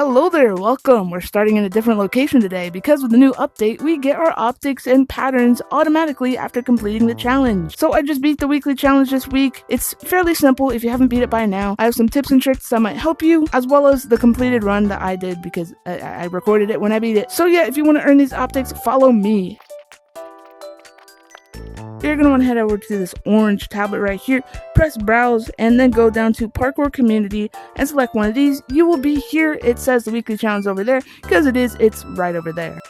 Hello there, welcome. We're starting in a different location today because with the new update, we get our optics and patterns automatically after completing the challenge. So I just beat the weekly challenge this week. It's fairly simple if you haven't beat it by now. I have some tips and tricks that might help you, as well as the completed run that I did because I recorded it when I beat it. So yeah, if you want to earn these optics, follow me. You're going to want to head over to this orange tablet right here, press browse, and then go down to Parkour Community and select one of these. You will be here. It says the weekly challenge over there because it's right over there.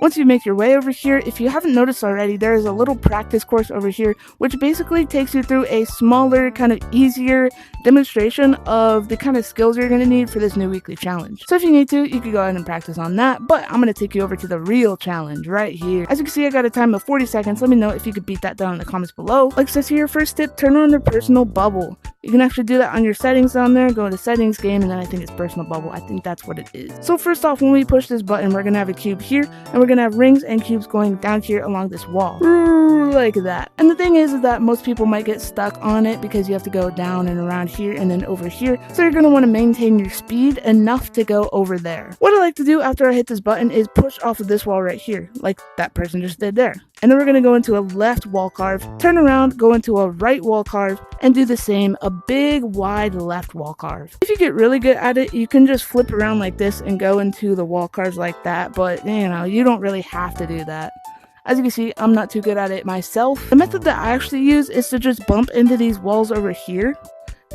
Once you make your way over here, if you haven't noticed already, there is a little practice course over here, which basically takes you through a smaller, kind of easier demonstration of the kind of skills you're going to need for this new weekly challenge. So if you need to, you can go ahead and practice on that, but I'm going to take you over to the real challenge right here. As you can see, I got a time of 40 seconds. Let me know if you could beat that down in the comments below. Like it says here, first tip, turn on the personal bubble. You can actually do that on your settings down there. Go to settings, game, and then I think it's personal bubble. I think that's what it is. So first off, when we push this button, we're going to have a cube here, and we're going to have rings and cubes going down here along this wall. Like that. And the thing is that most people might get stuck on it because you have to go down and around here and then over here. So you're going to want to maintain your speed enough to go over there. What I like to do after I hit this button is push off of this wall right here, like that person just did there. And then we're going to go into a left wall carve, turn around, go into a right wall carve, and do the same, a big wide left wall carve. If you get really good at it, you can just flip around like this and go into the wall carves like that, but you know, you don't really have to do that. As you can see, I'm not too good at it myself. The method that I actually use is to just bump into these walls over here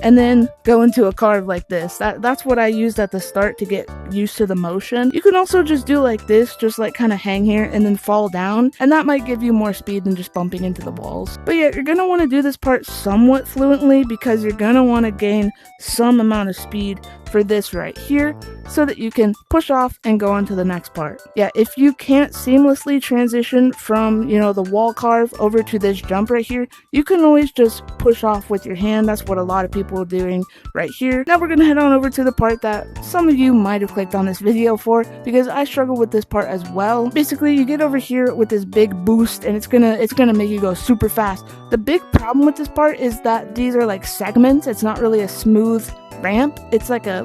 and then go into a carve like this. That's what I used at the start to get used to the motion. You can also just do like this, just like kind of hang here and then fall down, and that might give you more speed than just bumping into the walls. But yeah, you're gonna want to do this part somewhat fluently because you're gonna want to gain some amount of speed for this right here so that you can push off and go on to the next part. Yeah, if you can't seamlessly transition from, you know, the wall carve over to this jump right here, you can always just push off with your hand. That's what a lot of people are doing right here. Now we're gonna head on over to the part that some of you might have clicked on this video for, because I struggle with this part as well. Basically, you get over here with this big boost and it's gonna make you go super fast. The big problem with this part is that these are like segments. It's not really a smooth ramp. It's like a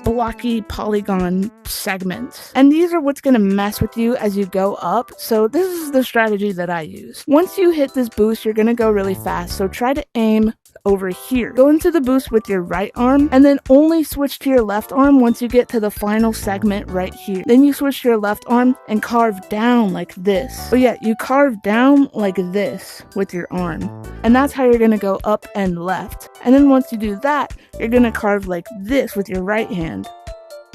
blocky polygon segments, and these are what's going to mess with you as you go up. So this is the strategy that I use. Once you hit this boost, you're going to go really fast, so try to aim over here. Go into the boost with your right arm and then only switch to your left arm once you get to the final segment right here. Then you switch to your left arm and carve down like this. But yeah, you carve down like this with your arm, and that's how you're going to go up and left. And then once you do that, you're going to carve like this with your right hand.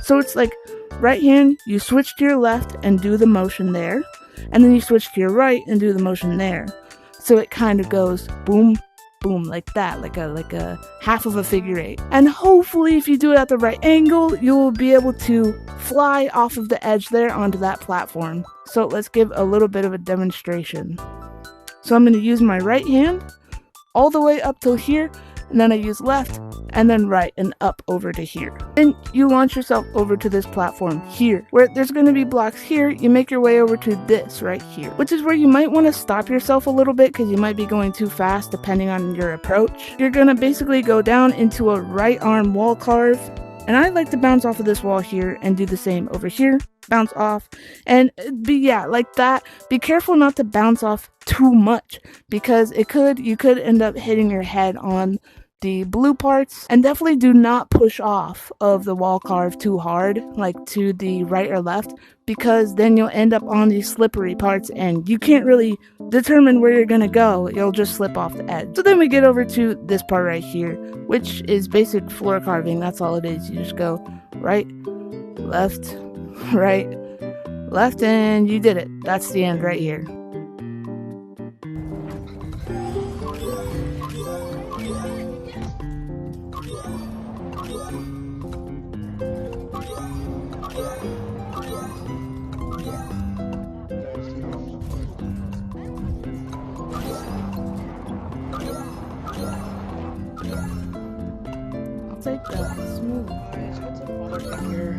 So it's like right hand, you switch to your left and do the motion there, and then you switch to your right and do the motion there. So it kind of goes boom, boom, like that, like a half of a figure eight. And hopefully if you do it at the right angle, you'll be able to fly off of the edge there onto that platform. So let's give a little bit of a demonstration. So I'm going to use my right hand all the way up till here, and then I use left and then right and up over to here. Then you launch yourself over to this platform here, where there's going to be blocks here. You make your way over to this right here, which is where you might want to stop yourself a little bit because you might be going too fast depending on your approach. You're going to basically go down into a right arm wall carve, and I like to bounce off of this wall here and do the same over here. Bounce off, and yeah, like that. Be careful not to bounce off too much because you could end up hitting your head on the blue parts. And definitely do not push off of the wall carve too hard, like to the right or left, because then you'll end up on these slippery parts and you can't really determine where you're gonna go. You'll just slip off the edge. So then we get over to this part right here, which is basic floor carving. That's all it is. You just go right, left, right, left, and you did it. That's the end right here. I'll take that. Smooth. Guys, what's a motherfucker?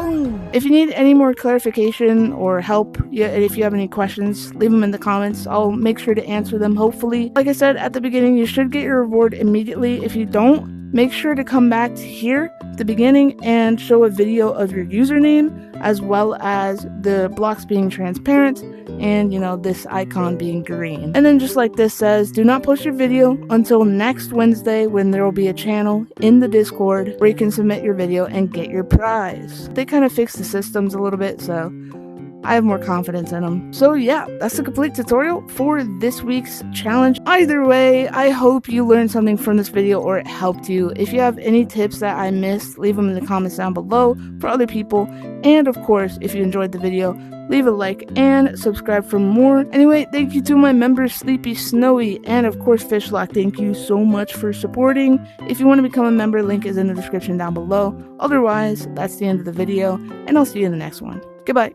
Boom! If you need any more clarification or help, if you have any questions, leave them in the comments. I'll make sure to answer them, hopefully. Like I said at the beginning, you should get your reward immediately. If you don't, make sure to come back to here at the beginning and show a video of your username, as well as the blocks being transparent and, this icon being green. And then just like this says, do not post your video until next Wednesday, when there will be a channel in the Discord where you can submit your video and get your prize. They kind of fixed the systems a little bit, so I have more confidence in them. So yeah, that's the complete tutorial for this week's challenge. Either way, I hope you learned something from this video or it helped you. If you have any tips that I missed, leave them in the comments down below for other people. And of course, if you enjoyed the video, leave a like and subscribe for more. Anyway, thank you to my members Sleepy, Snowy, and of course Fishlock. Thank you so much for supporting. If you want to become a member, link is in the description down below. Otherwise, that's the end of the video, and I'll see you in the next one. Goodbye.